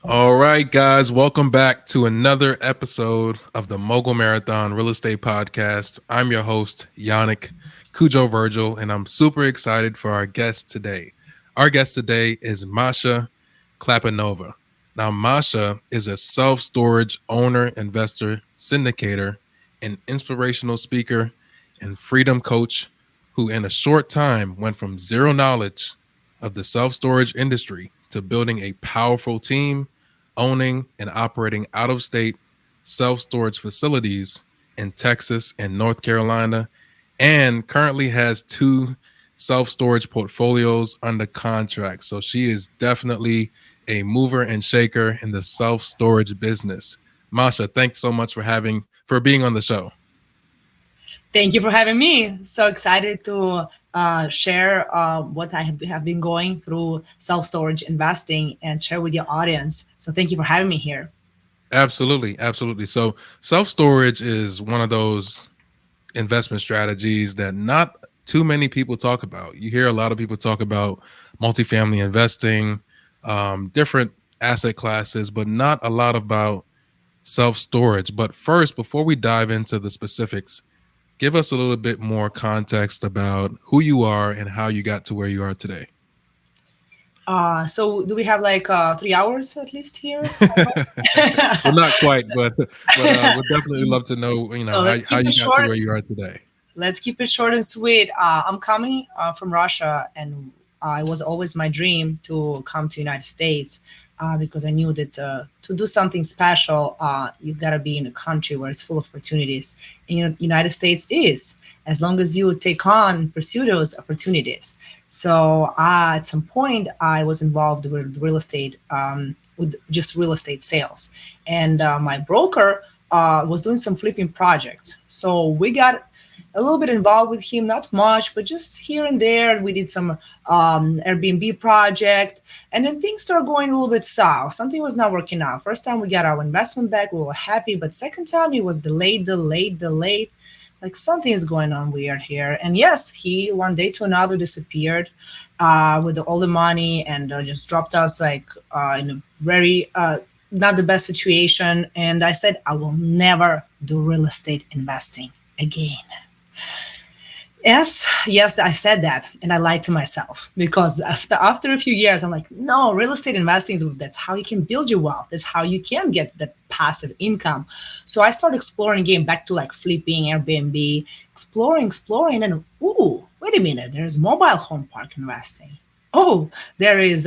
All right, guys, welcome back to another episode of the Mogul Marathon Real Estate Podcast. I'm your host, Yannick Cudjoe-Virgil, and I'm super excited for our guest today. Our guest today is Masha Klapanova. Now, Masha is a self-storage owner, investor, syndicator, an inspirational speaker, and freedom coach who, in a short time, went from zero knowledge of the self-storage industry to building a powerful team, owning and operating out of state self storage facilities in Texas and North Carolina, and currently has two self storage portfolios under contract. So she is definitely a mover and shaker in the self storage business. Masha, thanks so much for being on the show. Thank you for having me. So excited to share what I have been going through self-storage investing and share with your audience. So thank you for having me here. Absolutely, absolutely. So self storage is one of those investment strategies that not too many people talk about. You hear a lot of people talk about multifamily investing, different asset classes, but not a lot about self storage. But first, before we dive into the specifics, give us a little bit more context about who you are and how you got to where you are today. So do we have like 3 hours at least here? Well, not quite, but would definitely love to know, So let's how keep you it got to short. where you are today. Let's keep it short and sweet. I'm coming from Russia, and it was always my dream to come to United States because I knew that to do something special, you gotta be in a country where it's full of opportunities. And United States is, as long as you take on pursue those opportunities. So at some point, I was involved with real estate, with just real estate sales, and my broker was doing some flipping projects. So we got a little bit involved with him, not much, but just here and there. We did some Airbnb project, and then things started going a little bit south. Something was not working out. First time we got our investment back, we were happy, but second time it was delayed. Like something is going on weird here. And yes, he one day to another disappeared with all the money and just dropped us like in a very not the best situation. And I said, I will never do real estate investing again. Yes, I said that, and I lied to myself because after a few years, I'm like, no, real estate investing that's how you can build your wealth. That's how you can get that passive income. So I started exploring again, back to like flipping, Airbnb, exploring, and ooh, wait a minute, there's mobile home park investing. Oh, there is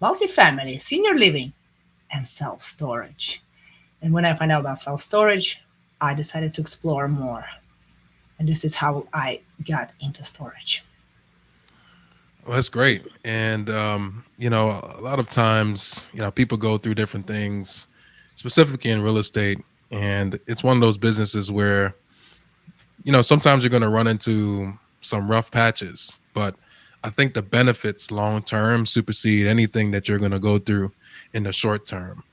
multifamily, senior living, and self storage. And when I found out about self storage, I decided to explore more. And this is how I got into storage. Well, that's great. And a lot of times, people go through different things, specifically in real estate, and it's one of those businesses where, sometimes you're going to run into some rough patches, but I think the benefits long term supersede anything that you're going to go through in the short term.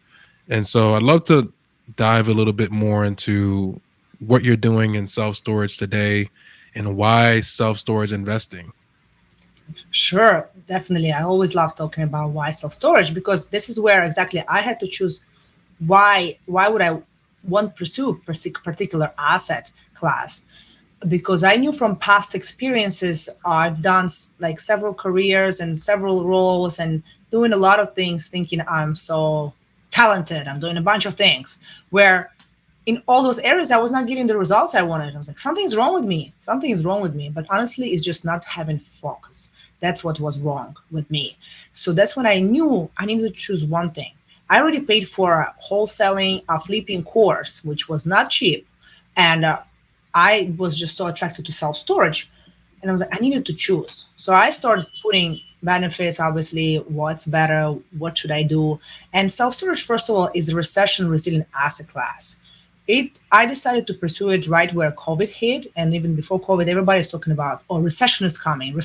And so I'd love to dive a little bit more into what you're doing in self storage today and why self storage investing. Sure, definitely. I always love talking about why self storage because this is where exactly I had to choose why would I want to pursue particular asset class because I knew from past experiences I've done like several careers and several roles and doing a lot of things thinking I'm so talented. I'm doing a bunch of things where in all those areas I was not getting the results I wanted. I was like, something's wrong with me. Something is wrong with me. But honestly, it's just not having focus. That's what was wrong with me. So that's when I knew I needed to choose one thing. I already paid for a wholesaling, a flipping course, which was not cheap. And I was just so attracted to self storage. And I was like, I needed to choose. So I started putting benefits, obviously, what's better, what should I do? And self storage, first of all, is a recession resilient asset class. I decided to pursue it right where COVID hit, and even before COVID, everybody's talking about, oh, recession is coming.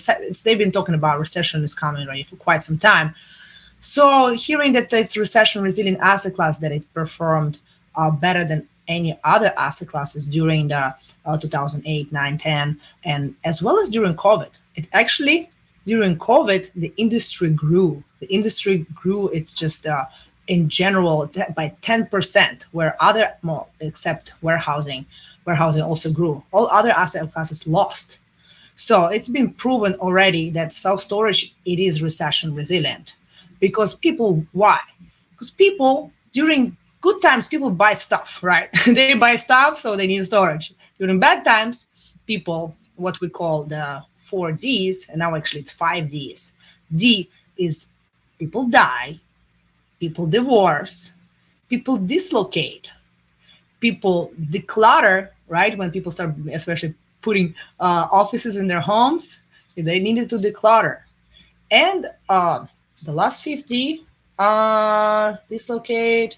They've been talking about recession is coming right for quite some time. So hearing that it's recession resilient asset class, that it performed better than any other asset classes during the 2008, 9, 10, and as well as during COVID. It actually, during COVID, the industry grew. The industry grew. It's just in general by 10%, where other, well, except warehousing also grew. All other asset classes lost. So it's been proven already that self-storage, it is recession resilient. Because people, why? Because people during good times, people buy stuff, right? They buy stuff, so they need storage. During bad times, people, what we call the 4Ds, and now actually it's 5Ds. D is people die, people divorce, people dislocate, people declutter, right? When people start, especially putting offices in their homes, they needed to declutter. And the last 50, dislocate,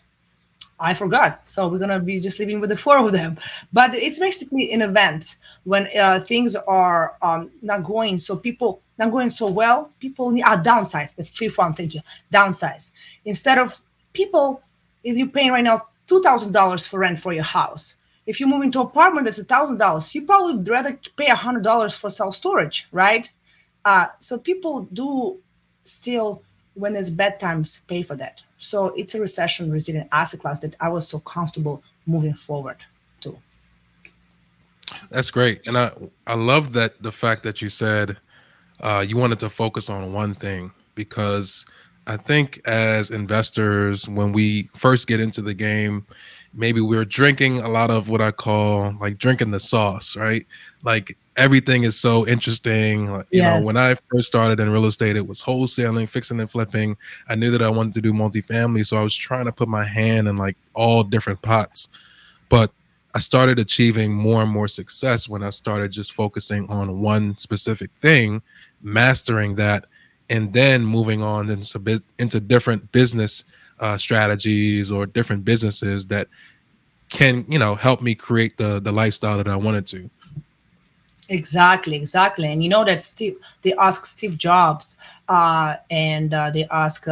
I forgot. So we're gonna be just living with the four of them. But it's basically an event when things are not going. So people not going so well. People need downsize. The fifth one, thank you. Downsize. Instead of people, if you're paying right now $2,000 for rent for your house. If you move into an apartment that's $1,000, you probably would rather pay $100 for self storage, right? So people do still, when there's bad times, pay for that. So it's a recession resilient asset class that I was so comfortable moving forward to. That's great. And I love that the fact that you said you wanted to focus on one thing, because I think as investors, when we first get into the game, maybe we're drinking a lot of what I call like drinking the sauce, right? Like everything is so interesting. Like, when Yes. I first started in real estate, it was wholesaling, fixing and flipping. I knew that I wanted to do multifamily, so I was trying to put my hand in like all different pots. But I started achieving more and more success when I started just focusing on one specific thing, mastering that, and then moving on into different business strategies or different businesses that can, help me create the lifestyle that I wanted to. Exactly, exactly. And you know that Steve, they ask Steve Jobs, and they ask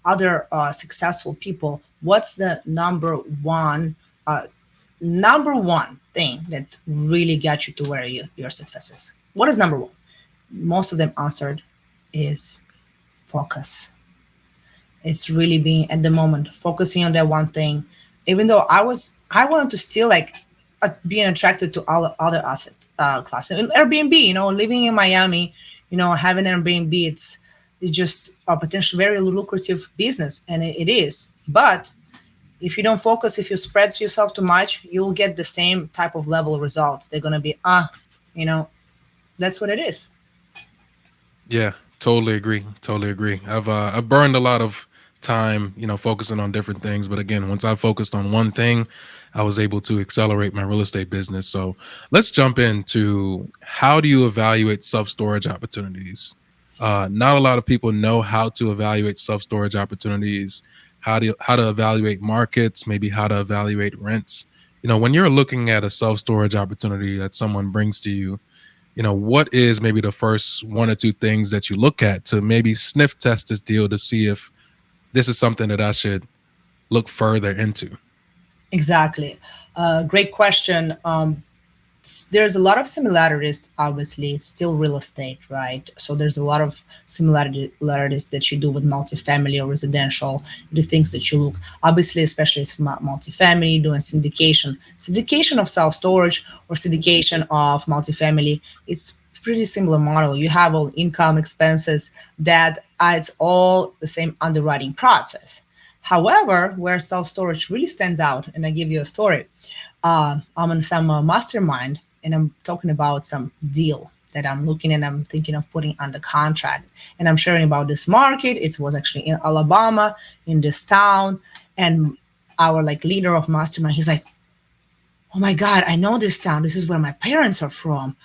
other successful people, what's the uh, number one thing that really got you to where your success is? What is number one? Most of them answered is focus. It's really being at the moment, focusing on that one thing. Even though I wanted to still like being attracted to all other asset classes. And Airbnb, living in Miami, having Airbnb, it's just a potential very lucrative business, and it is. But if you don't focus, if you spread yourself too much, you will get the same type of level of results. They're gonna be you know, that's what it is. Yeah, totally agree. Totally agree. I've burned a lot of time, focusing on different things. But again, once I focused on one thing, I was able to accelerate my real estate business. So let's jump into how do you evaluate self storage opportunities? Not a lot of people know how to evaluate self storage opportunities, how to evaluate markets, maybe how to evaluate rents. When you're looking at a self storage opportunity that someone brings to you, what is maybe the first one or two things that you look at to maybe sniff test this deal to see if this is something that I should look further into? Exactly. Great question. There's a lot of similarities. Obviously, it's still real estate, right? So there's a lot of similarities that you do with multifamily or residential, the things that you look. Obviously, especially if multifamily, doing syndication of self storage or syndication of multifamily. It's pretty similar model. You have all income expenses that it's all the same underwriting process. However, where self storage really stands out, and I give you a story, I'm in some mastermind and I'm talking about some deal that I'm looking and I'm thinking of putting under contract. And I'm sharing about this market. It was actually in Alabama, in this town. And our like leader of mastermind, he's like, oh my God, I know this town. This is where my parents are from.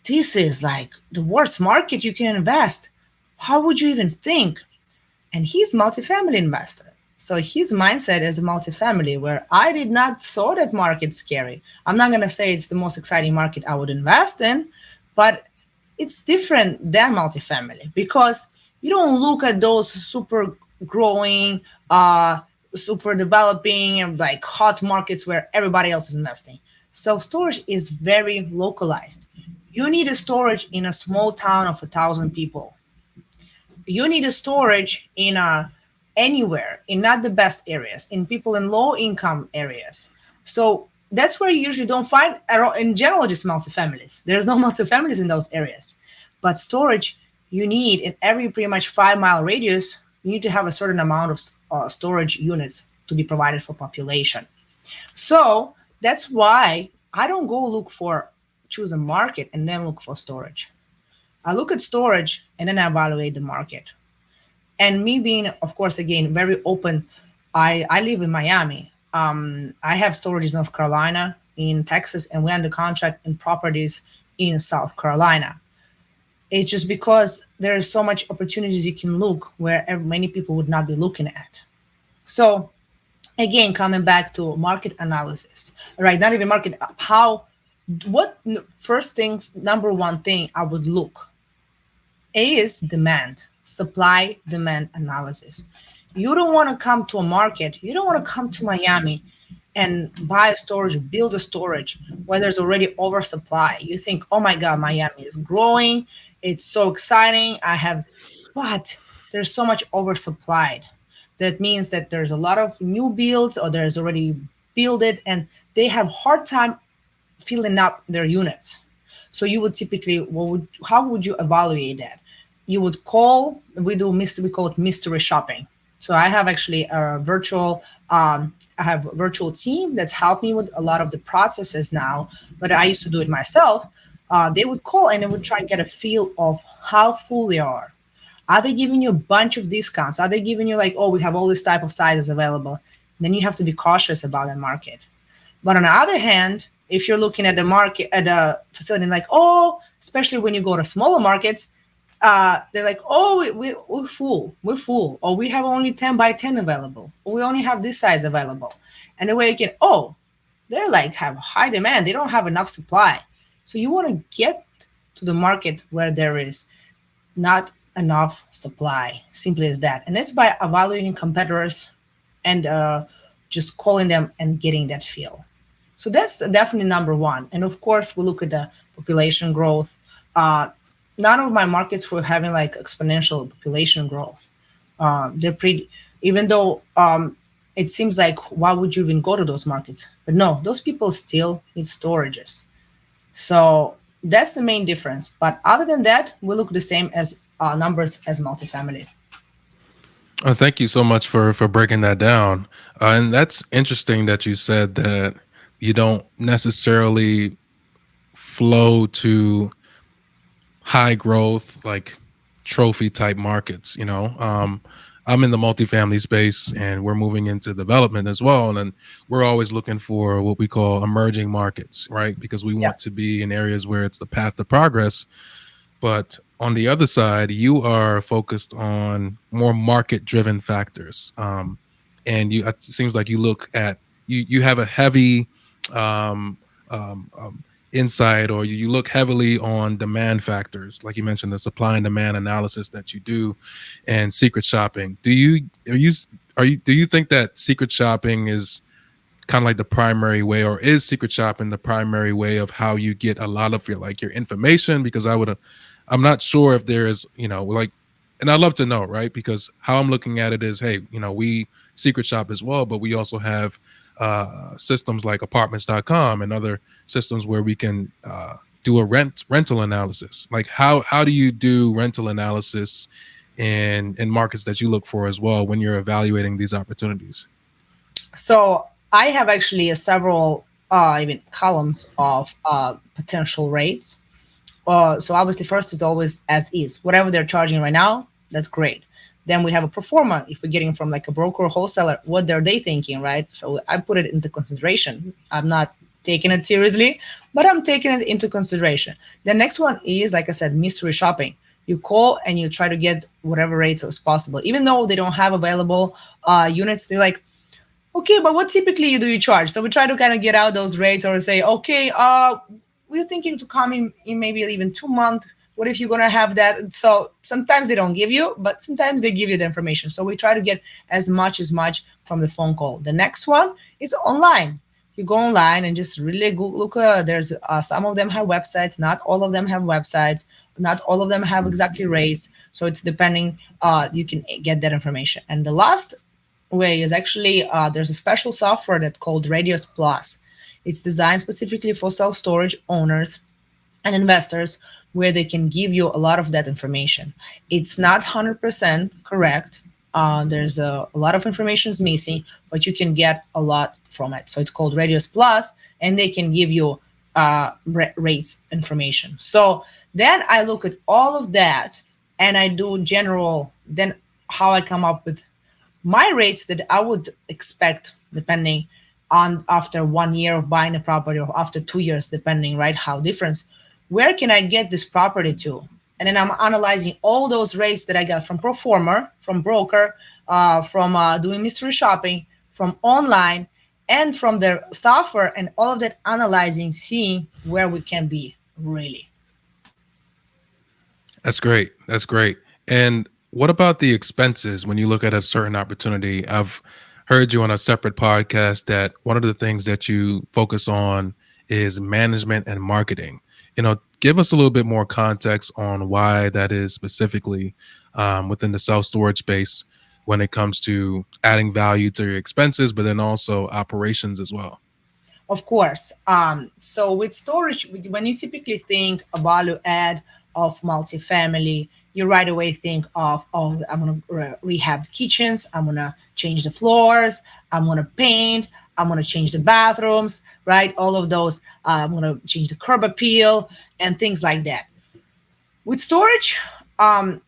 This is like the worst market you can invest. How would you even think? And he's multifamily investor. So his mindset is a multifamily where I did not saw that market scary. I'm not gonna say it's the most exciting market I would invest in, but it's different than multifamily because you don't look at those super growing, super developing, and like hot markets where everybody else is investing. Self storage is very localized. You need a storage in a small town of 1,000 people. You need a storage in a anywhere in not the best areas, in people in low income areas. So that's where you usually don't find in general just multifamilies. There's no multifamilies in those areas. But storage, you need in every pretty much 5 mile radius, you need to have a certain amount of storage units to be provided for population. So that's why I don't go look for choose a market and then look for storage. I look at storage and then I evaluate the market. And me being, of course, again, very open, I live in Miami. I have storages in North Carolina, in Texas, and we're under contract in properties in South Carolina. It's just because there is so much opportunities you can look where many people would not be looking at. So again, coming back to market analysis, right? Not even market, how, first things, number one thing I would look is demand, supply demand analysis. You don't want to come to a market, you don't want to come to Miami and buy a storage, build a storage where there's already oversupply. You think, oh my God, Miami is growing. It's so exciting. But there's so much oversupplied. That means that there's a lot of new builds or there's already built it and they have hard time filling up their units. So you would typically, how would you evaluate that? You would call, we call it mystery shopping. So I have actually I have a virtual team that's helped me with a lot of the processes now, but I used to do it myself. They would call and they would try and get a feel of how full they are. Are they giving you a bunch of discounts? Are they giving you like, oh, we have all this type of sizes available? Then you have to be cautious about the market. But on the other hand, if you're looking at the market, at the facility, and like, oh, especially when you go to smaller markets, they're like, oh, we're full, or we have only 10 by 10 available, or we only have this size available. And the way you can, oh, they're like have high demand, they don't have enough supply. So you want to get to the market where there is not enough supply, simply as that. And that's by evaluating competitors and just calling them and getting that feel. So that's definitely number one. And of course, we look at the population growth. None of my markets were having like exponential population growth. They're pretty, even though it seems like why would you even go to those markets? But no, those people still need storages. So that's the main difference. But other than that, we look the same as numbers as multifamily. Thank you so much for breaking that down. And that's interesting that you said that you don't necessarily flow to high growth, like trophy type markets. I'm in the multifamily space and we're moving into development as well. And we're always looking for what we call emerging markets, right? Because we Yeah. want to be in areas where it's the path to progress. But on the other side, you are focused on more market driven factors. And it seems like you look at, you have a heavy um, insight, or you look heavily on demand factors, like you mentioned, the supply and demand analysis that you do, and secret shopping. Do you think that secret shopping is kind of like the primary way, or is secret shopping the primary way of how you get a lot of your information? Because I'm not sure if there is, like, and I'd love to know, right? Because how I'm looking at it is, hey, we secret shop as well, but we also have systems like apartments.com and other systems where we can do a rental analysis. Like how do you do rental analysis in markets that you look for as well when you're evaluating these opportunities? So I have actually several even columns of potential rates. So obviously, first is always as is. Whatever they're charging right now, that's great. Then we have a pro forma. If we're getting from like a broker or wholesaler, what are they thinking, right? So I put it into consideration. I'm not taking it seriously, but I'm taking it into consideration. The next one is, like I said, mystery shopping. You call and you try to get whatever rates as possible, even though they don't have available units. They're like, okay, but what typically do you charge? So we try to kind of get out those rates or say, okay, we're thinking to come in maybe even 2 months. What if you're going to have that? So sometimes they don't give you, but sometimes they give you the information. So we try to get as much from the phone call. The next one is online. You go online and just really look. There's some of them have websites, not all of them have websites, not all of them have exactly rates. So it's depending. You can get that information. And the last way is actually there's a special software that called Radius Plus. It's designed specifically for self storage owners and investors where they can give you a lot of that information. It's not 100% correct. There's a lot of information is missing, but you can get a lot from it. So it's called Radius Plus, and they can give you rates information. So then I look at all of that and I do general, then how I come up with my rates that I would expect depending on after 1 year of buying a property or after 2 years, depending, right, how different. Where can I get this property to? And then I'm analyzing all those rates that I got from Proformer, from broker, from doing mystery shopping, from online, and from the software, and all of that analyzing, seeing where we can be really. That's great. That's great. And what about the expenses when you look at a certain opportunity? I've heard you on a separate podcast that one of the things that you focus on is management and marketing. Give us a little bit more context on why that is specifically within the self-storage space when it comes to adding value to your expenses, but then also operations as well. Of course. So with storage, when you typically think a value add of multifamily, you right away think of, oh, I'm going to rehab the kitchens, I'm going to change the floors, I'm going to paint, I'm going to change the bathrooms, right? All of those, I'm going to change the curb appeal and things like that. With storage,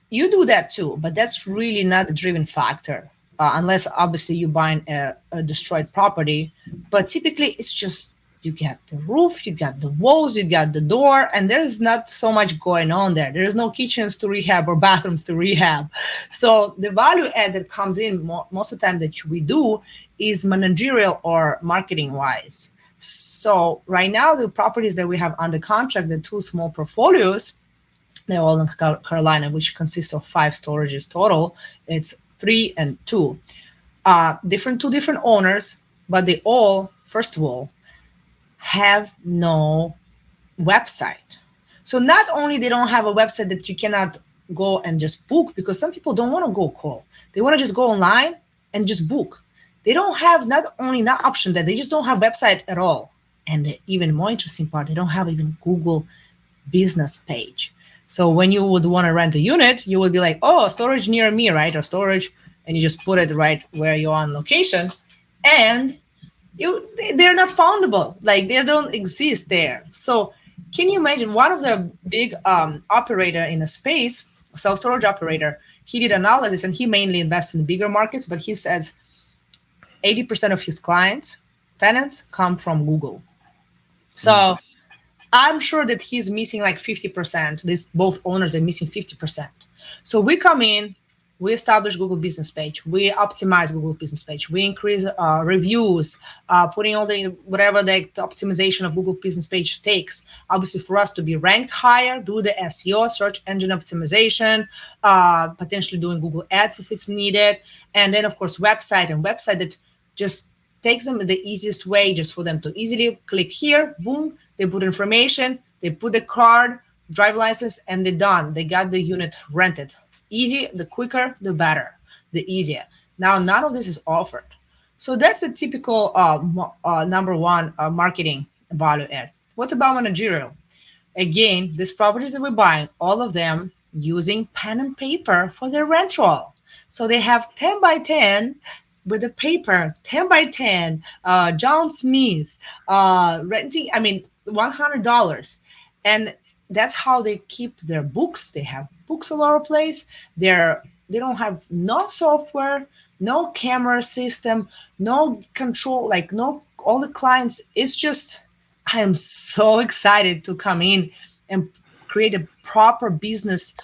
you do that too, but that's really not the driven factor, unless obviously you're buying a destroyed property. But typically, it's just you got the roof, you got the walls, you got the door, and there's not so much going on there. There's no kitchens to rehab or bathrooms to rehab. So the value add that comes in most of the time that we do is managerial or marketing wise. So right now, the properties that we have under contract, the two small portfolios, they're all in Carolina, which consists of 5 storages total. It's 3 and 2. Two different owners, but they all, first of all, have no website. So not only they don't have a website that you cannot go and just book, because some people don't want to go call. They want to just go online and just book. They don't have not only that option, that they just don't have website at all. And the even more interesting part, they don't have even Google business page. So when you would want to rent a unit, you would be like, oh, storage near me, right? Or storage, and you just put it right where you're on location, and they're not foundable. Like they don't exist there. So can you imagine one of the big operator in the space, self-storage operator, he did analysis and he mainly invests in bigger markets, but he says 80% of his tenants come from Google. So I'm sure that he's missing like 50%. Both owners are missing 50%. So we come in, we establish Google business page, we optimize Google business page, we increase reviews, putting all the whatever the optimization of Google business page takes. Obviously, for us to be ranked higher, do the SEO, search engine optimization, potentially doing Google Ads if it's needed, and then of course website that just takes them the easiest way, just for them to easily click here, boom, they put information, they put the card, drive license, and they're done. They got the unit rented. Easy, the quicker, the better, the easier. Now, none of this is offered. So that's a typical number one marketing value add. What about managerial? Again, these properties that we're buying, all of them using pen and paper for their rent roll. So they have 10 by 10 with the paper, 10 by 10, John Smith, renting, $100. And that's how they keep their books. They have books all over the place. They don't have no software, no camera system, no control, all the clients. It's just, I am so excited to come in and create a proper business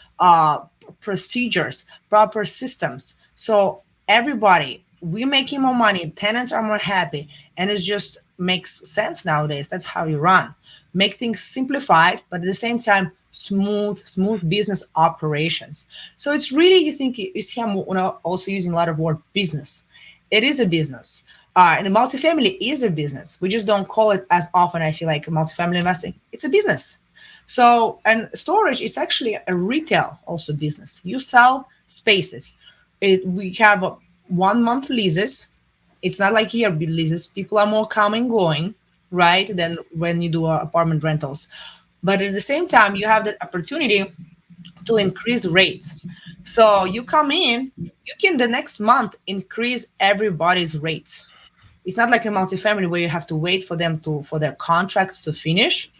procedures, proper systems. So everybody, we're making more money, tenants are more happy, and it just makes sense nowadays. That's how you run. Make things simplified, but at the same time, smooth business operations. So it's really, you see I'm also using a lot of word business. It is a business. And the multifamily is a business. We just don't call it as often. I feel like multifamily investing, it's a business. So, and storage, it's actually a retail also business. You sell spaces. We have 1 month leases. It's not like year leases. People are more coming going, right? Than when you do apartment rentals. But at the same time, you have the opportunity to increase rates. So you come in, you can the next month increase everybody's rates. It's not like a multifamily where you have to wait for them to for their contracts to finish.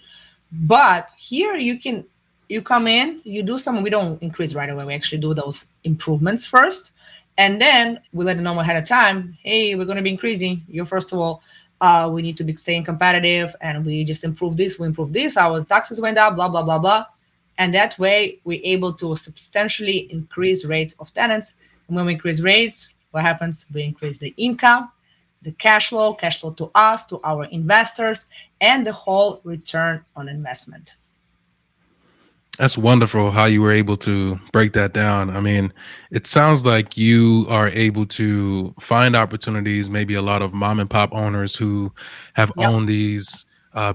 But here you come in, you do some, we don't increase right away. We actually do those improvements first. And then we let them know ahead of time, hey, we're going to be increasing. You first of all, we need to be staying competitive and we just improve this, we improve this, our taxes went up, blah, blah, blah, blah. And that way we're able to substantially increase rates of tenants. And when we increase rates, what happens? We increase the income, the cash flow to us, to our investors, and the whole return on investment. That's wonderful how you were able to break that down. I mean, it sounds like you are able to find opportunities, maybe a lot of mom and pop owners who have Yep, owned these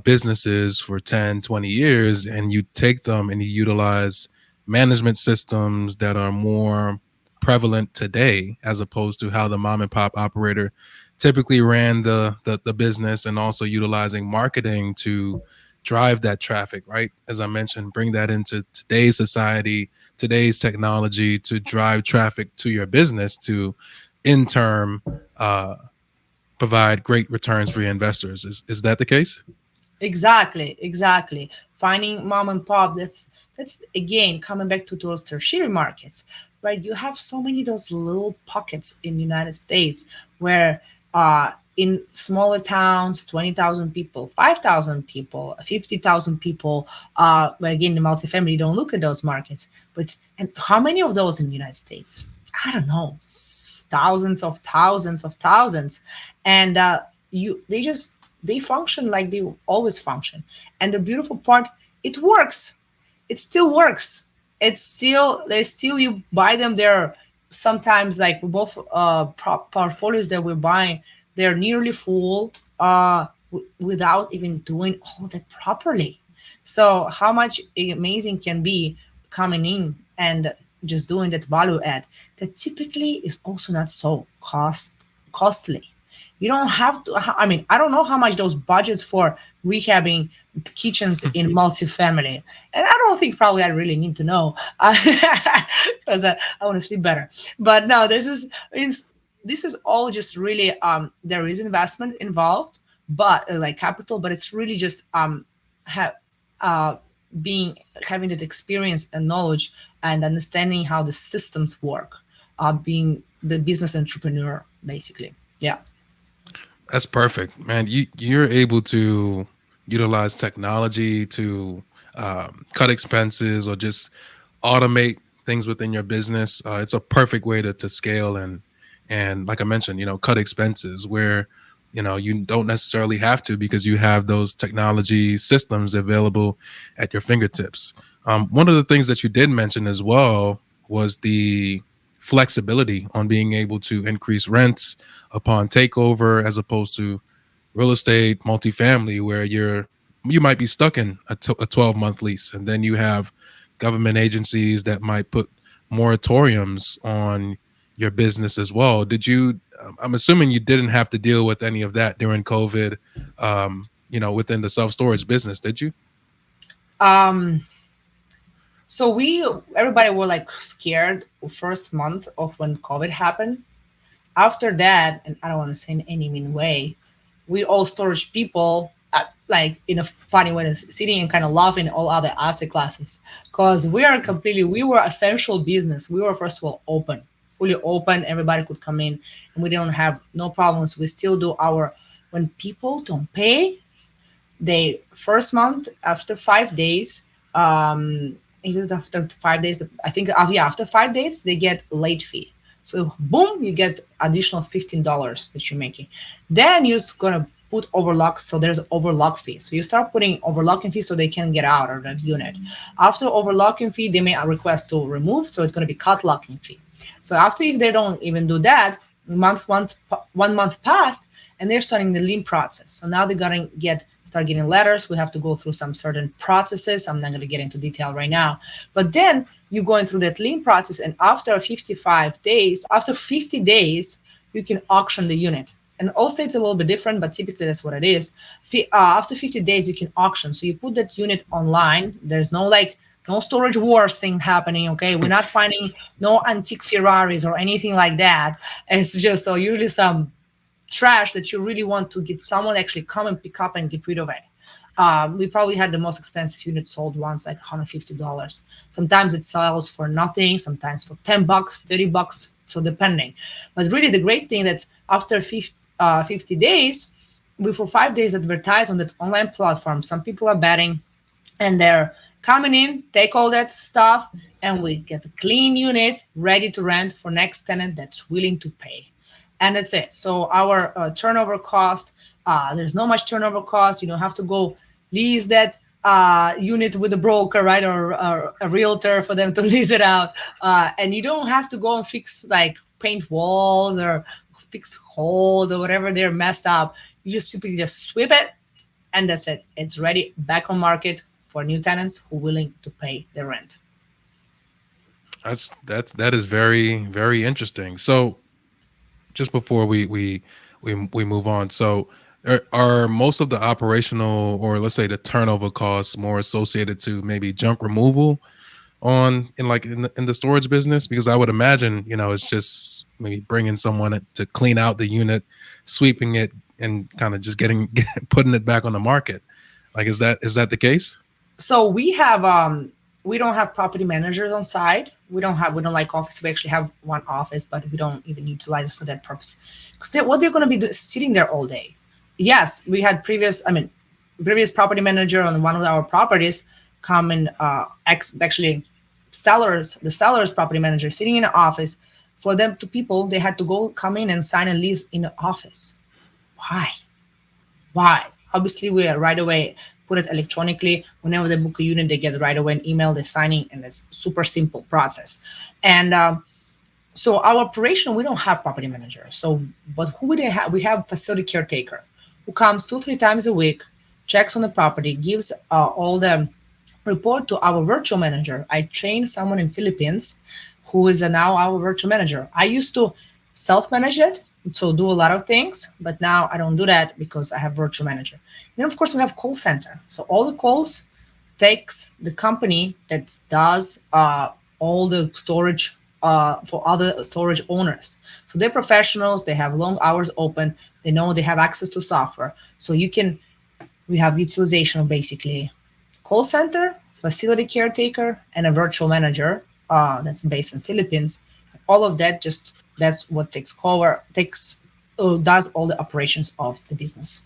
businesses for 10, 20 years, and you take them and you utilize management systems that are more prevalent today as opposed to how the mom and pop operator typically ran the business, and also utilizing marketing to drive that traffic, right? As I mentioned, bring that into today's society, today's technology to drive traffic to your business to, in turn, uh, provide great returns for your investors. Is that the case? exactly, exactly. Finding mom and pop, that's again coming back to those tertiary markets, right? You have so many of those little pockets in the United States where in smaller towns, 20,000 people, 5,000 people, 50,000 people, where again, the multifamily, you don't look at those markets. But and how many of those in the United States? I don't know, thousands of thousands of thousands. And they just, they function like they always function. And the beautiful part, it works. It still works. It's still, they still, you buy them there. Sometimes like both portfolios that we're buying, they're nearly full without even doing all that properly. So how much amazing can be coming in and just doing that value add that typically is also not so costly. You don't have to, I mean, I don't know how much those budgets for rehabbing kitchens in multifamily. And I don't think probably I really need to know because I want to sleep better. But no, this is all just really, there is investment involved, but like capital, but it's really just ha- uh, being having that experience and knowledge and understanding how the systems work, being the business entrepreneur, basically. Yeah. That's perfect, man. You're able to utilize technology to cut expenses or just automate things within your business. It's a perfect way to scale and like I mentioned, cut expenses where you don't necessarily have to because you have those technology systems available at your fingertips. One of the things that you did mention as well was the flexibility on being able to increase rents upon takeover as opposed to real estate multifamily where you might be stuck in a 12-month lease, and then you have government agencies that might put moratoriums on your business as well. I'm assuming you didn't have to deal with any of that during COVID, within the self-storage business, did you? Um, so everybody were like scared first month of when COVID happened. After that, and I don't want to say in any mean way, we all storage people like in a funny way, sitting and kind of laughing at all other asset classes because we were essential business. We were first of all open, fully open. Everybody could come in, and we don't have no problems. We still do our when people don't pay, they first month after 5 days. It was after 5 days. I think yeah, after 5 days they get late fee. So boom, you get additional $15 that you're making. Then you're gonna put overlock. So there's overlock fee. So you start putting overlocking fee so they can get out of that unit. After overlocking fee, they may request to remove. So it's gonna be cut locking fee. So after if they don't even do that, One month passed, and they're starting the lean process. So now they're gonna start getting letters. We have to go through some certain processes. I'm not gonna get into detail right now, but then you're going through that lean process, and after 50 days, you can auction the unit. And all states a little bit different, but typically that's what it is. After 50 days, you can auction. So you put that unit online. There's no storage wars thing happening. Okay, we're not finding no antique Ferraris or anything like that. It's just so usually some trash that you really want to get someone actually come and pick up and get rid of it. We probably had the most expensive unit sold once, like $150. Sometimes it sells for nothing, sometimes for $10, $30. So depending. But really the great thing that's after 50 days, we for 5 days advertise on that online platform. Some people are betting and they're coming in, take all that stuff, and we get a clean unit ready to rent for next tenant that's willing to pay. And that's it. So our turnover cost, there's no much turnover cost. You don't have to go lease that unit with a broker, right, or a realtor for them to lease it out. And you don't have to go and fix like paint walls or fix holes or whatever they're messed up. You just simply just sweep it, and that's it. It's ready back on market for new tenants who are willing to pay the rent. That is very, very interesting. So just before we move on, so are most of the operational, or let's say the turnover costs, more associated to maybe junk removal in the storage business? Because I would imagine, it's just maybe bringing someone to clean out the unit, sweeping it, and kind of just putting it back on the market. Like, is that the case? So we don't have property managers on site. We don't like office. We actually have one office, but we don't even utilize it for that purpose. Because what they're going to be sitting there all day. Yes, we had previous property manager on one of our properties come and actually the seller's property manager sitting in the office. For them they had to go come in and sign a lease in the office. Why? Obviously, we are right away put it electronically. Whenever they book a unit, they get right away an email, they're signing, and it's super simple process. And so our operation, we don't have property manager. So, but who would they have? We have facility caretaker who comes 2-3 times a week, checks on the property, gives all the report to our virtual manager. I trained someone in Philippines who is now our virtual manager. I used to self-manage it, so do a lot of things, but now I don't do that because I have virtual manager. Then of course we have call center. So all the calls takes the company that does all the storage for other storage owners. So they're professionals, they have long hours open, they know they have access to software. So we have utilization of basically call center, facility caretaker, and a virtual manager that's based in Philippines. All of that that's what does all the operations of the business.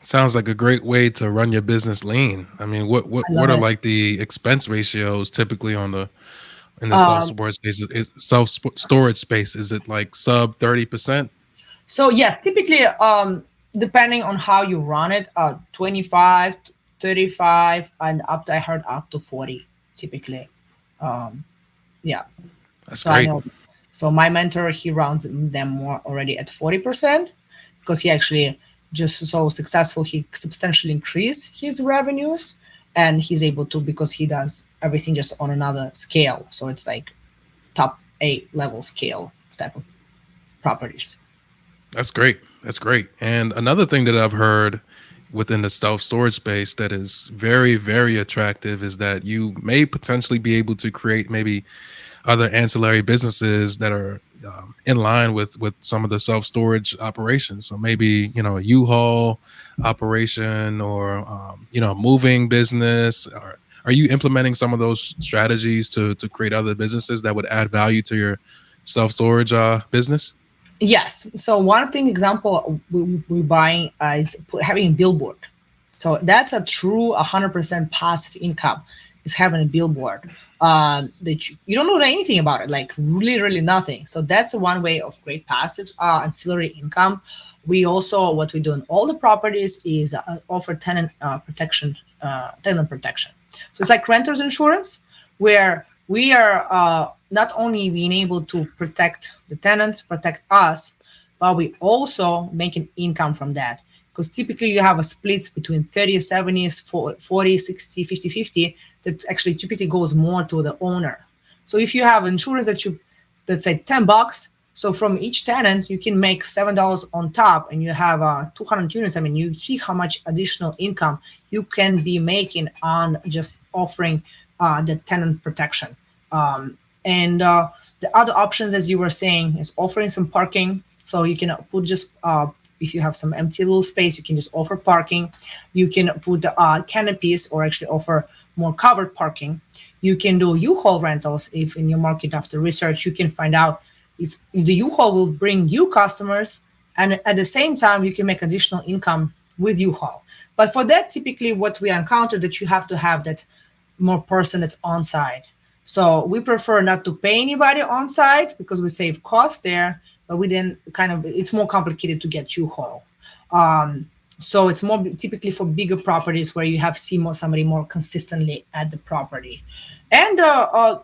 Sounds like a great way to run your business lean. I mean, what are like the expense ratios typically in the self storage space? Is it like sub 30%? So yes, typically, depending on how you run it, 25, 35, and I heard up to 40 typically. Yeah. That's great. I know. So my mentor, he runs them more already at 40% because he actually just so successful. He substantially increased his revenues, and he's able to because he does everything just on another scale. So it's like top 8 level scale type of properties. That's great. That's great. And another thing that I've heard within the self-storage space that is very, very attractive is that you may potentially be able to create maybe other ancillary businesses that are in line with some of the self-storage operations. So maybe, a U-Haul operation or, a moving business. Are you implementing some of those strategies to create other businesses that would add value to your self-storage business? Yes. So one thing example we're buying is having a billboard. So that's a true 100% passive income is having a billboard that you don't know anything about it, like really nothing. So that's one way of great passive ancillary income. We also, what we do in all the properties is offer tenant protection. So it's like renter's insurance, where we are not only being able to protect the tenants, protect us, but we also make an income from that. Because typically you have a splits between 30, 70, 40, 60, 50, 50 that actually typically goes more to the owner. So if you have insurance that's say $10, so from each tenant you can make $7 on top, and you have 200 units. I mean, you see how much additional income you can be making on just offering the tenant protection. And the other options, as you were saying, is offering some parking. So you can put just if you have some empty little space, you can just offer parking. You can put canopies, or actually offer more covered parking. You can do U-Haul rentals. If in your market, after research, you can find out it's the U-Haul will bring you customers, and at the same time you can make additional income with U-Haul. But for that, typically what we encounter that you have to have that more person that's on site. So we prefer not to pay anybody on site because we save costs there, but we then kind of it's more complicated to get U-Haul. So it's more typically for bigger properties where you have see more somebody more consistently at the property, and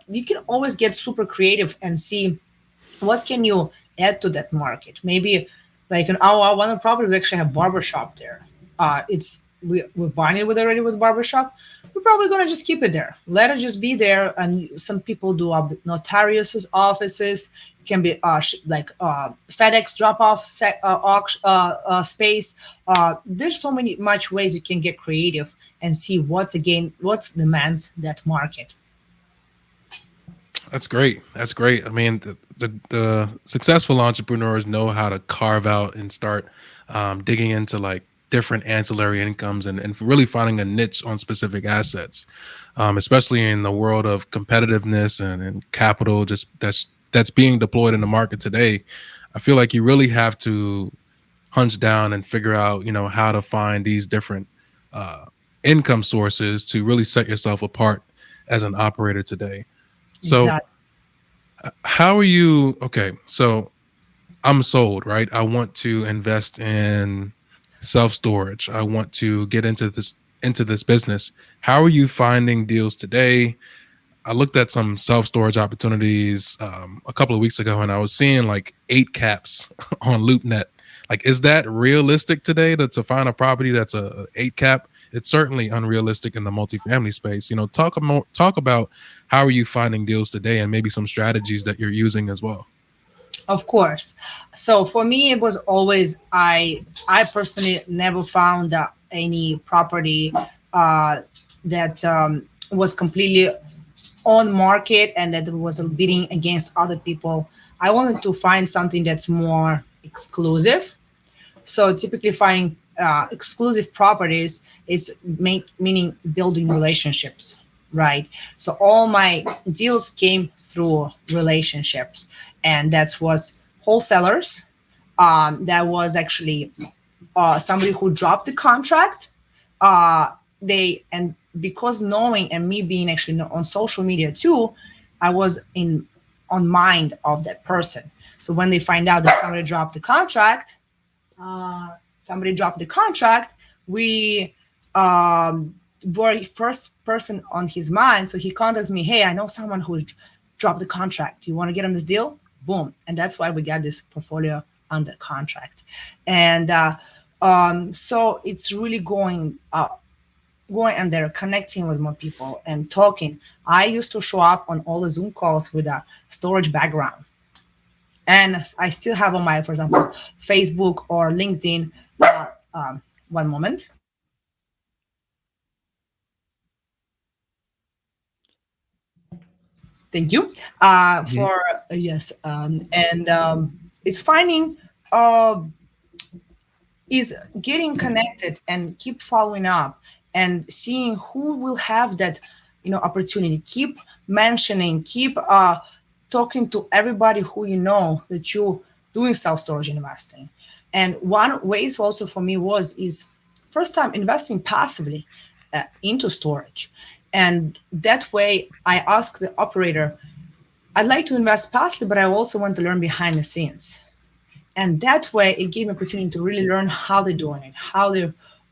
you can always get super creative and see what can you add to that market. Maybe like in our one of the property, we actually have barbershop there. We're buying it with already with barbershop. We're probably gonna just keep it there. Let it just be there. And some people do notarius's offices. It can be FedEx drop off space. There's so many much ways you can get creative and see what's demands that market. That's great. That's great. I mean, the successful entrepreneurs know how to carve out and start digging into like different ancillary incomes, and really finding a niche on specific assets, especially in the world of competitiveness and capital just that's being deployed in the market today. I feel like you really have to hunch down and figure out, how to find these different uh, income sources to really set yourself apart as an operator today. So Exactly. how are you? Okay, so I'm sold, right? I want to invest in self storage. I want to get into this business. How are you finding deals today? I looked at some self storage opportunities a couple of weeks ago, and I was seeing like 8 caps on LoopNet. Like, is that realistic today to find a property that's a 8 cap? It's certainly unrealistic in the multifamily space. Talk about how are you finding deals today, and maybe some strategies that you're using as well. Of course. So for me, it was always I personally never found any property that was completely on market and that was bidding against other people. I wanted to find something that's more exclusive. So typically finding exclusive properties, it's meaning building relationships, right? So all my deals came through relationships, and that was wholesalers. That was actually somebody who dropped the contract. They and because knowing and me being actually on social media too, I was in on mind of that person. So when they find out that somebody dropped the contract, we were first person on his mind. So he contacted me, hey, I know someone who's dropped the contract. You want to get on this deal? Boom. And that's why we got this portfolio under contract. And so it's really going and they're connecting with more people and talking. I used to show up on all the Zoom calls with a storage background. And I still have on my, for example, Facebook or LinkedIn. One moment. Thank you. Mhm. For yes, and it's finding uh, is getting connected and keep following up and seeing who will have that opportunity. Keep mentioning, keep talking to everybody who you know that you doing self-storage investing. And one ways also for me is first time investing passively into storage. And that way I ask the operator, I'd like to invest passively, but I also want to learn behind the scenes. And that way it gave me opportunity to really learn how they're doing it,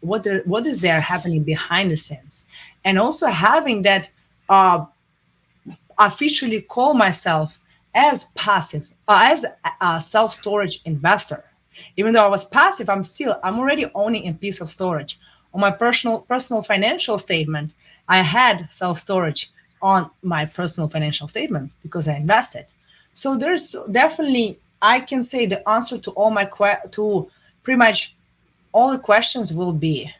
what is there happening behind the scenes. And also having that officially call myself as passive, as a self-storage investor. Even though I was passive, I'm already owning a piece of storage. On my personal financial statement, I had self-storage on my personal financial statement because I invested. So there's definitely, I can say the answer to to pretty much all the questions will be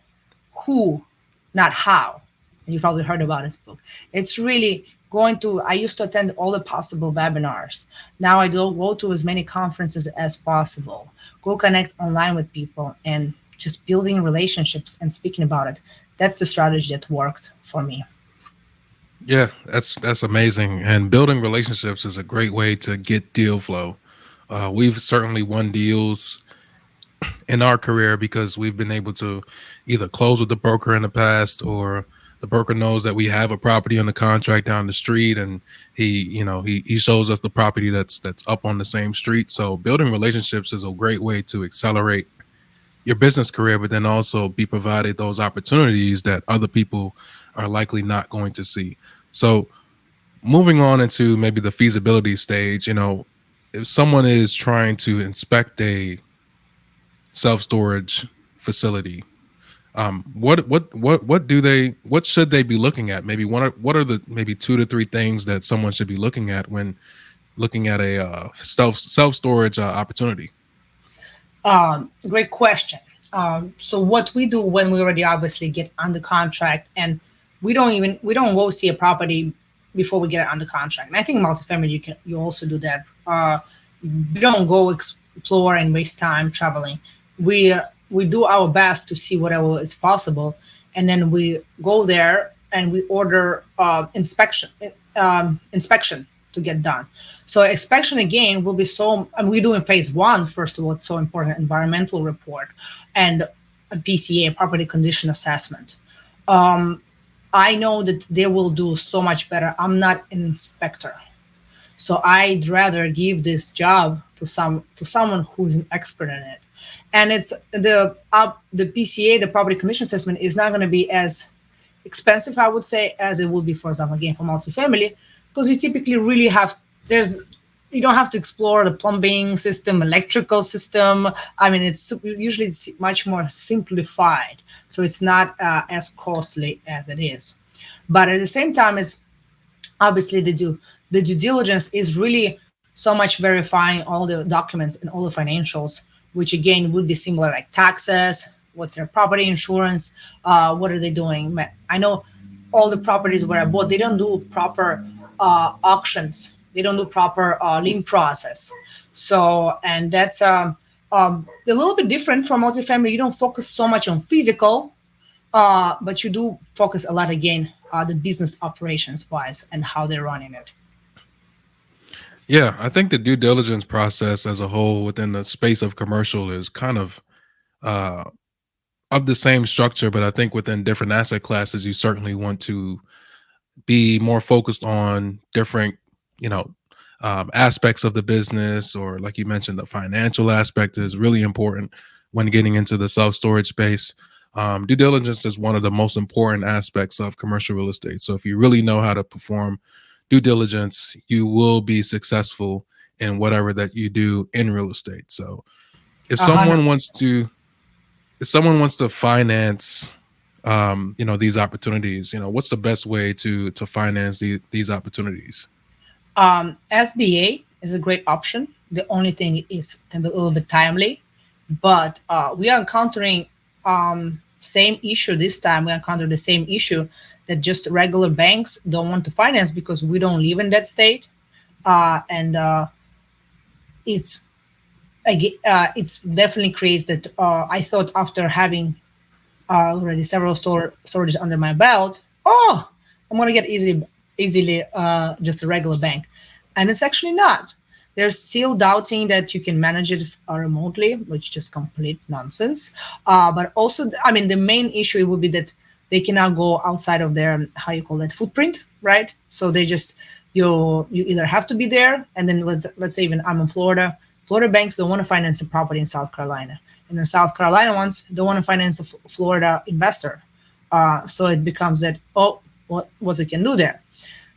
who, not how. And you probably heard about this book. It's really going to, I used to attend all the possible webinars. Now I go to as many conferences as possible, go connect online with people and just building relationships and speaking about it. That's the strategy that worked for me. Yeah, that's amazing. And building relationships is a great way to get deal flow. We've certainly won deals in our career because we've been able to either close with the broker in the past, or the broker knows that we have a property on the contract down the street, and he shows us the property that's up on the same street. So building relationships is a great way to accelerate your business career, but then also be provided those opportunities that other people are likely not going to see. So moving on into maybe the feasibility stage, if someone is trying to inspect a self-storage facility, what should they be looking at? Maybe what are the maybe 2 to 3 things that someone should be looking at when looking at a self-storage opportunity? Great question. So what we do when we already obviously get under contract, and we don't go see a property before we get it under contract. And I think multifamily you also do that. We don't go explore and waste time traveling. We do our best to see whatever is possible, and then we go there and we order inspection to get done. So inspection again will be and we do in phase 1, first of all, it's so important, environmental report and a PCA, property condition assessment. I know that they will do so much better. I'm not an inspector, so I'd rather give this job to someone who's an expert in it. And it's the PCA, the property condition assessment, is not going to be as expensive, I would say, as it would be, for example, again, for multifamily, because you typically really you don't have to explore the plumbing system, electrical system. I mean, it's much more simplified, so it's not as costly as it is. But at the same time, is obviously the due diligence is really so much verifying all the documents and all the financials, which again would be similar, like taxes, what's their property insurance, what are they doing. I know all the properties where I bought, they don't do proper auctions. They don't do proper lien process. So, and that's a little bit different from multifamily. You don't focus so much on physical, but you do focus a lot, again, the business operations wise and how they're running it. Yeah, I think the due diligence process as a whole within the space of commercial is kind of the same structure, but I think within different asset classes, you certainly want to be more focused on different, aspects of the business, or like you mentioned, the financial aspect is really important when getting into the self-storage space. Due diligence is one of the most important aspects of commercial real estate. So if you really know how to perform due diligence, you will be successful in whatever that you do in real estate. So if someone wants to finance these opportunities, what's the best way to finance these opportunities? SBA is a great option. The only thing is a little bit timely, but we are encountering same issue this time. We encountered the same issue that just regular banks don't want to finance because we don't live in that state, and it's definitely creates that. I thought after having already several storages under my belt, I'm gonna get easily just a regular bank, and it's actually not. They're still doubting that you can manage it remotely, which is just complete nonsense. But also, I mean, the main issue would be that they cannot go outside of their, how you call it, footprint, right? So they just, you either have to be there, and then let's say even I'm in Florida. Florida banks don't want to finance a property in South Carolina, and the South Carolina ones don't want to finance a Florida investor. So it becomes that, what we can do there.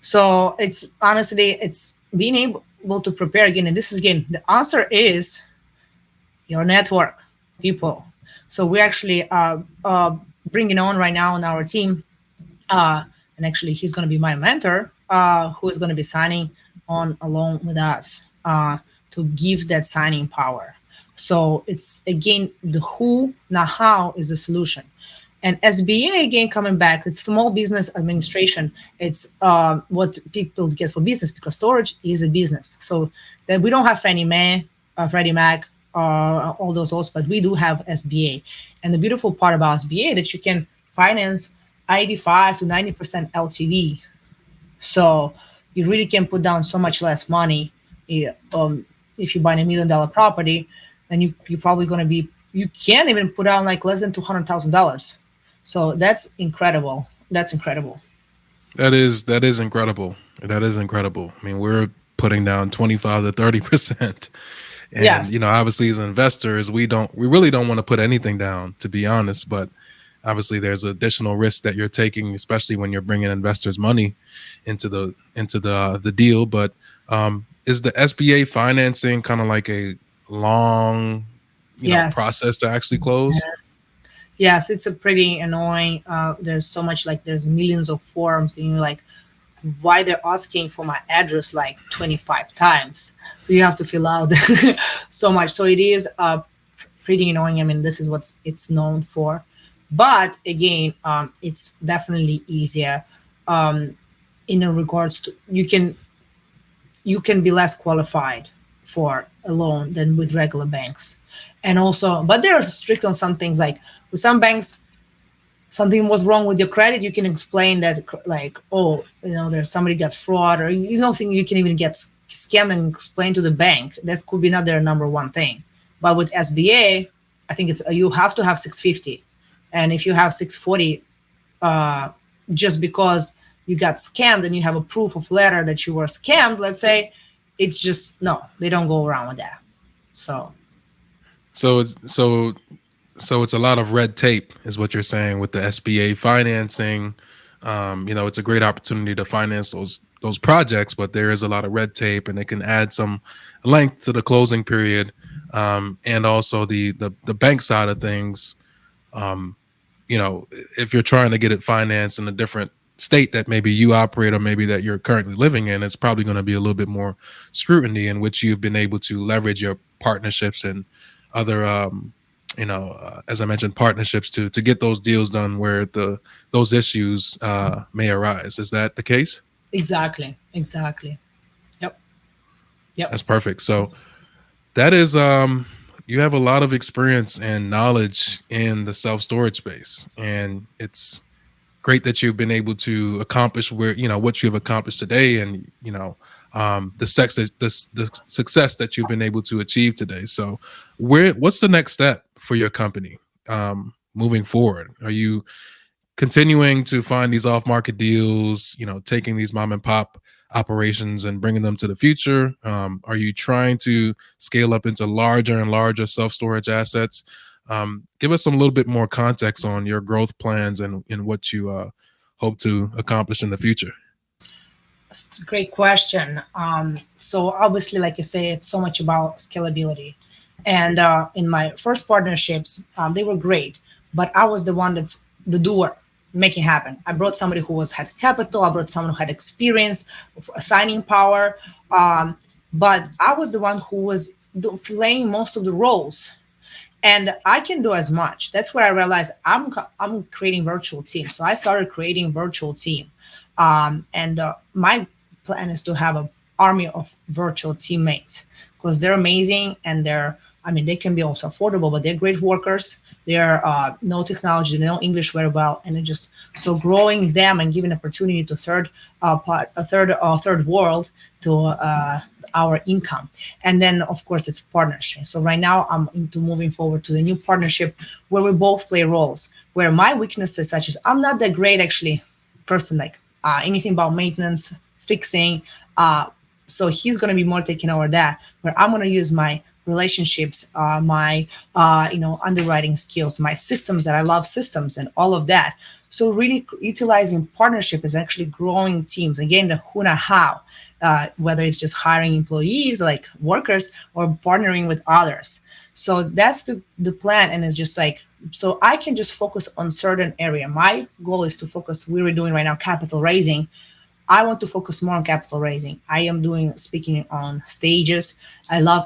So it's honestly, it's being able to prepare again. And this is again, the answer is your network, people. So we actually bringing on right now on our team, and actually he's going to be my mentor, who is going to be signing on along with us to give that signing power. So it's again the who, not how, is the solution. And SBA again coming back, it's small business administration. It's what people get for business because storage is a business. So that we don't have Fannie Mae, Freddie Mac, all those also, but we do have SBA. And the beautiful part about SBA that you can finance 85 to 90% LTV. So you really can put down so much less money. If you buy $1 million property, then you're probably going to be, you can't even put down like less than $200,000. So that's incredible. That's incredible. That is incredible. That is incredible. I mean, we're putting down 25 to 30%. And Yes. obviously as investors, we really don't want to put anything down, to be honest, but obviously there's additional risk that you're taking, especially when you're bringing investors' money into the deal. But is the SBA financing kind of like a long, Yes. process to actually close? Yes. Yes. It's a pretty annoying. There's so much, like there's millions of forms, and you're like, why they're asking for my address like 25 times. So you have to fill out so much. So it is pretty annoying. I mean, this is what it's known for. But again, it's definitely easier in a regards to you can be less qualified for a loan than with regular banks. And also, but they're strict on some things. Like with some banks, something was wrong with your credit, you can explain that, like, oh, there's somebody got fraud, or you don't think you can even get scammed and explain to the bank. That could be not their number one thing. But with SBA, I think it's you have to have 650, and if you have 640, just because you got scammed and you have a proof of letter that you were scammed, let's say, it's just no, they don't go around with that. So So it's a lot of red tape, is what you're saying, with the SBA financing. It's a great opportunity to finance those projects, but there is a lot of red tape, and it can add some length to the closing period, and also the bank side of things. Um, if you're trying to get it financed in a different state that maybe you operate, or maybe that you're currently living in, it's probably going to be a little bit more scrutiny, in which you've been able to leverage your partnerships and other as I mentioned, partnerships to get those deals done where those issues may arise. Is that the case? exactly, exactly. Yep, yep. That's perfect. So that is you have a lot of experience and knowledge in the self-storage space, and it's great that you've been able to accomplish what you've accomplished today, and the success that you've been able to achieve today. So what's the next step for your company moving forward? Are you continuing to find these off-market deals, taking these mom and pop operations and bringing them to the future? Are you trying to scale up into larger and larger self-storage assets? Give us some little bit more context on your growth plans and what you hope to accomplish in the future. It's a great question. So obviously, like you say, it's so much about scalability. And in my first partnerships, they were great, but I was the one that's the doer, making happen. I brought somebody who had capital. I brought someone who had experience, signing power. But I was the one who was playing most of the roles, and I can do as much. That's where I realized I'm creating virtual team. So I started creating virtual team, and my plan is to have an army of virtual teammates because they're amazing, and they can be also affordable, but they're great workers. They're know technology, they know English very well, and it just so growing them and giving opportunity to third world to our income. And then of course it's partnership. So right now I'm into moving forward to a new partnership where we both play roles, where my weaknesses, such as I'm not that great actually person, like anything about maintenance, fixing, so he's going to be more taking over that, where I'm going to use my relationships, my underwriting skills, my systems, that I love systems and all of that. So really utilizing partnership is actually growing teams. Again, the who and how, whether it's just hiring employees like workers or partnering with others. So that's the plan, and it's just like, so I can just focus on certain area. My goal is to focus. We were doing right now capital raising. I want to focus more on capital raising. I am doing speaking on stages. I love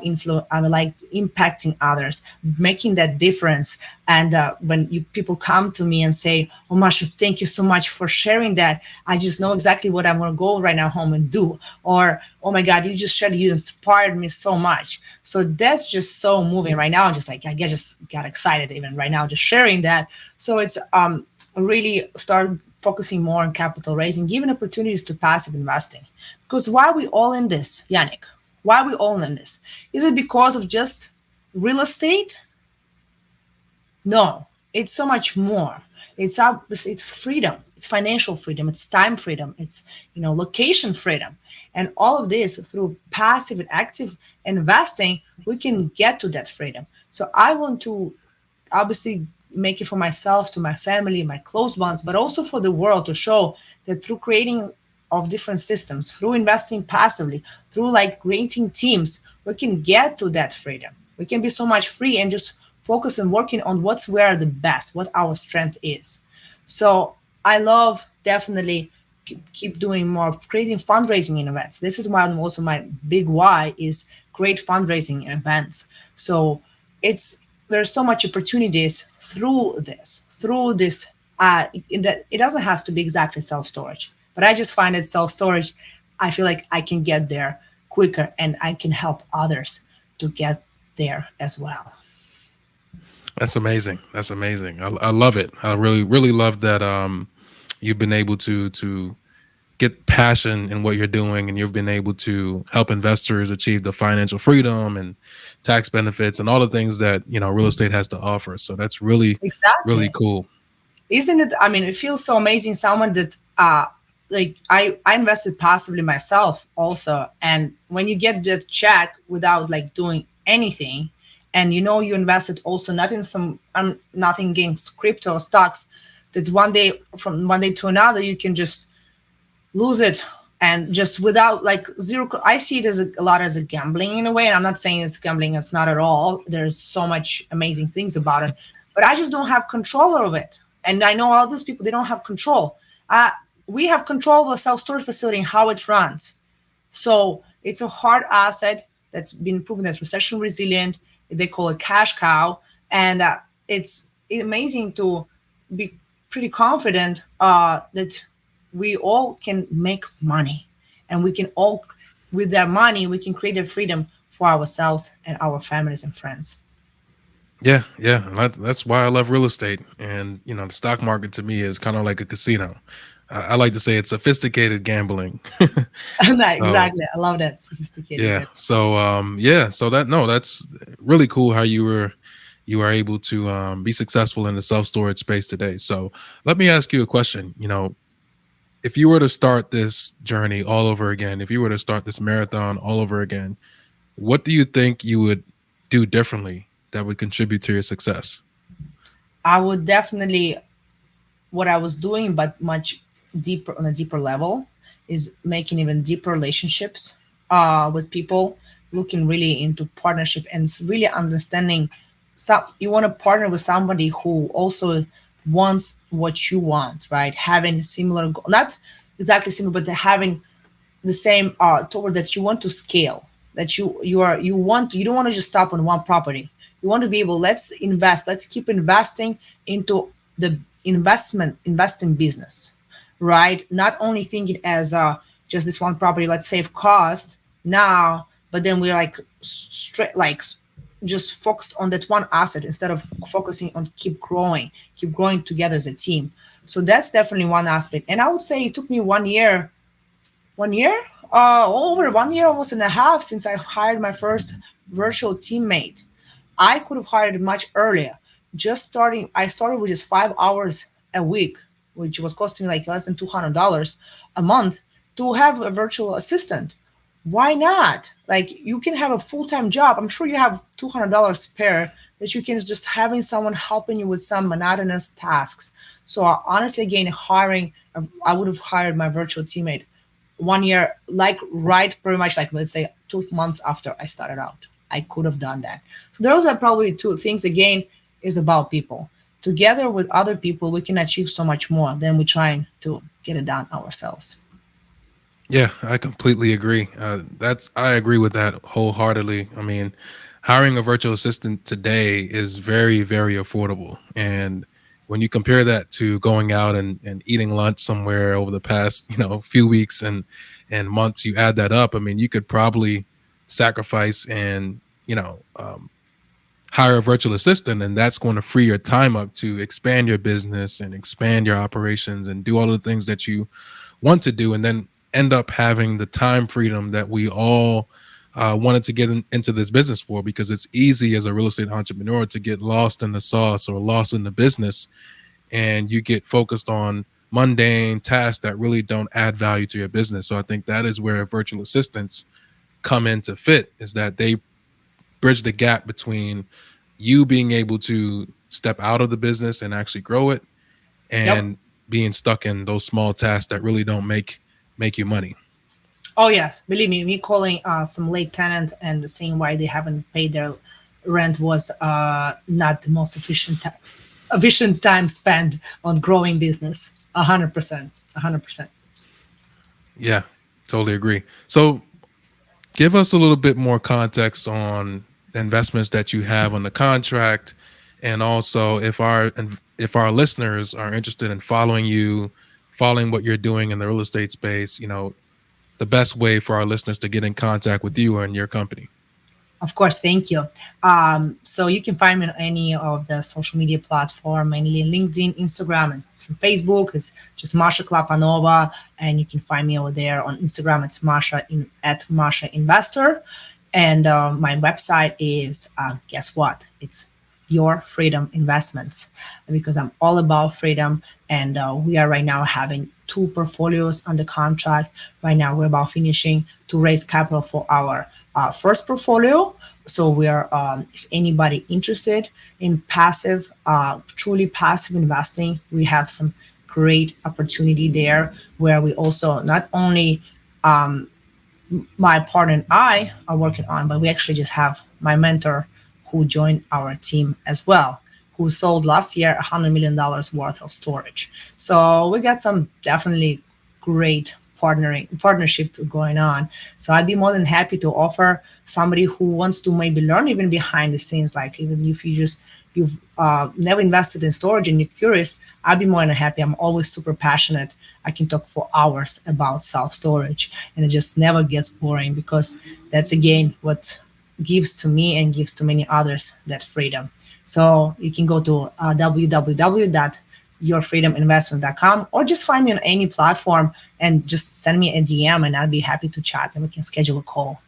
I like impacting others, making that difference. And when people come to me and say, "Oh, Masha, thank you so much for sharing that. I just know exactly what I'm going to go right now home and do." Or, "Oh my God, you just shared. You inspired me so much." So that's just so moving right now. Just like just got excited even right now just sharing that. So it's really start focusing more on capital raising, giving opportunities to passive investing. Because why are we all in this, Yannick? Why are we all in this? Is it because of just real estate? No, it's so much more. It's freedom. It's financial freedom. It's time freedom. It's location freedom, and all of this through passive and active investing, we can get to that freedom. So I want to obviously make it for myself, to my family, my close ones, but also for the world to show that through creating of different systems, through investing passively, through like creating teams, we can get to that freedom. We can be so much free and just focus on working on what's where the best, what our strength is. So I love definitely keep doing more, creating fundraising events. This is why also my big why is create fundraising events. So it's there's so much opportunities through this in that it doesn't have to be exactly self-storage, but I just find it self-storage, I feel like I can get there quicker and I can help others to get there as well. That's amazing. That's amazing. I love it. I really, really love that you've been able to get passion in what you're doing, and you've been able to help investors achieve the financial freedom and tax benefits and all the things that real estate has to offer. So that's really, really Exactly. cool. Isn't it? I mean, it feels so amazing. Someone that like I invested passively myself also, and when you get the check without like doing anything, and you invested also not in some nothing against crypto or stocks, that one day from one day to another you can just lose it, and just without like zero. I see it as a lot as a gambling in a way, and I'm not saying it's gambling, it's not at all. There's so much amazing things about it, but I just don't have control of it, and I know all these people, they don't have control. We have control of a self-storage facility and how it runs. So it's a hard asset that's been proven as recession resilient. They call it cash cow, and it's amazing to be pretty confident that we all can make money, and we can all, with that money, we can create a freedom for ourselves and our families and friends. Yeah, yeah. And that's why I love real estate. And the stock market to me is kind of like a casino. I like to say it's sophisticated gambling. So Exactly, I love that sophisticated yeah. bit. So yeah. So that's really cool how you are able to be successful in the self storage space today. So let me ask you a question. If you were to start this journey all over again, if you were to start this marathon all over again, what do you think you would do differently that would contribute to your success? I would definitely, what I was doing, but much deeper, on a deeper level, is making even deeper relationships with people, looking really into partnership and really understanding. So you want to partner with somebody who also wants what you want, right? Having similar, not exactly similar, but having the same toward that you want to scale, that you don't want to just stop on one property. You want to be able, let's keep investing into the investing business, right? Not only thinking as just this one property, let's save cost now, but then we're like straight like just focused on that one asset instead of focusing on keep growing together as a team. So that's definitely one aspect. And I would say it took me 1 year, 1 year, over 1 year, almost and a half, since I hired my first virtual teammate. I could have hired much earlier. I started with just 5 hours a week, which was costing me like less than $200 a month to have a virtual assistant. Why not? Like you can have a full-time job. I'm sure you have $200 spare that you can just having someone helping you with some monotonous tasks. So honestly, again, hiring, I would have hired my virtual teammate 1 year, like right, pretty much like let's say 2 months after I started out. I could have done that. So those are probably two things. Again, is about people. Together with other people, we can achieve so much more than we're trying to get it done ourselves. Yeah, I completely agree. I agree with that wholeheartedly. I mean, hiring a virtual assistant today is very, very affordable. And when you compare that to going out and eating lunch somewhere over the past, few weeks and months, you add that up. I mean, you could probably sacrifice and, hire a virtual assistant, and that's going to free your time up to expand your business and expand your operations and do all the things that you want to do, and then end up having the time freedom that we all wanted to get into this business for, because it's easy as a real estate entrepreneur to get lost in the sauce or lost in the business, and you get focused on mundane tasks that really don't add value to your business. So I think that is where virtual assistants come into fit, is that they bridge the gap between you being able to step out of the business and actually grow it, Yep. and being stuck in those small tasks that really don't make you money. Oh yes, believe me calling some late tenant and saying why they haven't paid their rent was not the most efficient time spent on growing business. 100%, 100%. Yeah, totally agree. So give us a little bit more context on the investments that you have on the contract, and also if our listeners are interested in following you, following what you're doing in the real estate space, the best way for our listeners to get in contact with you and your company. Of course, thank you. So you can find me on any of the social media platform, mainly LinkedIn, Instagram, and some Facebook. It's just Masha Klapanova, and you can find me over there on Instagram. It's at Masha Investor, and my website is guess what? It's Your Freedom Investments, because I'm all about freedom, and we are right now having two portfolios under contract. Right now, we're about finishing to raise capital for our first portfolio. So we are, if anybody interested in passive, truly passive investing, we have some great opportunity there where we also not only my partner and I are working on, but we actually just have my mentor who joined our team as well, who sold last year $100 million worth of storage. So we got some definitely great partnership going on. So I'd be more than happy to offer somebody who wants to maybe learn even behind the scenes, like even if you've never invested in storage and you're curious, I'd be more than happy. I'm always super passionate. I can talk for hours about self storage, and it just never gets boring, because that's again what gives to me and gives to many others that freedom. So you can go to www.yourfreedominvestment.com, or just find me on any platform and just send me a DM, and I'd be happy to chat and we can schedule a call.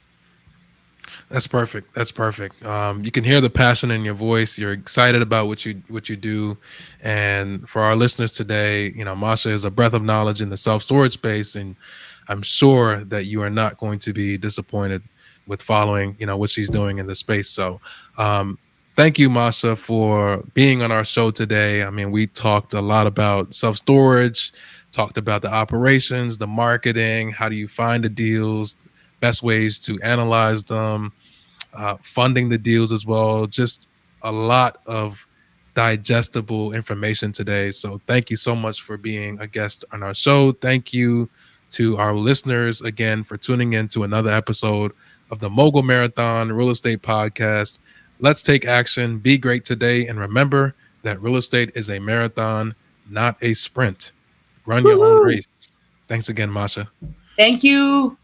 That's perfect. That's perfect. You can hear the passion in your voice. You're excited about what you do, and for our listeners today, Masha is a breath of knowledge in the self storage space, and I'm sure that you are not going to be disappointed with following, what she's doing in the space. So, thank you, Masha, for being on our show today. I mean, we talked a lot about self storage, talked about the operations, the marketing, how do you find the deals, best ways to analyze them, funding the deals as well. Just a lot of digestible information today. So thank you so much for being a guest on our show. Thank you to our listeners again for tuning in to another episode of the Mogul Marathon Real Estate Podcast. Let's take action, be great today, and remember that real estate is a marathon, not a sprint. Run your own Woohoo! race. Thanks again, Masha. Thank you.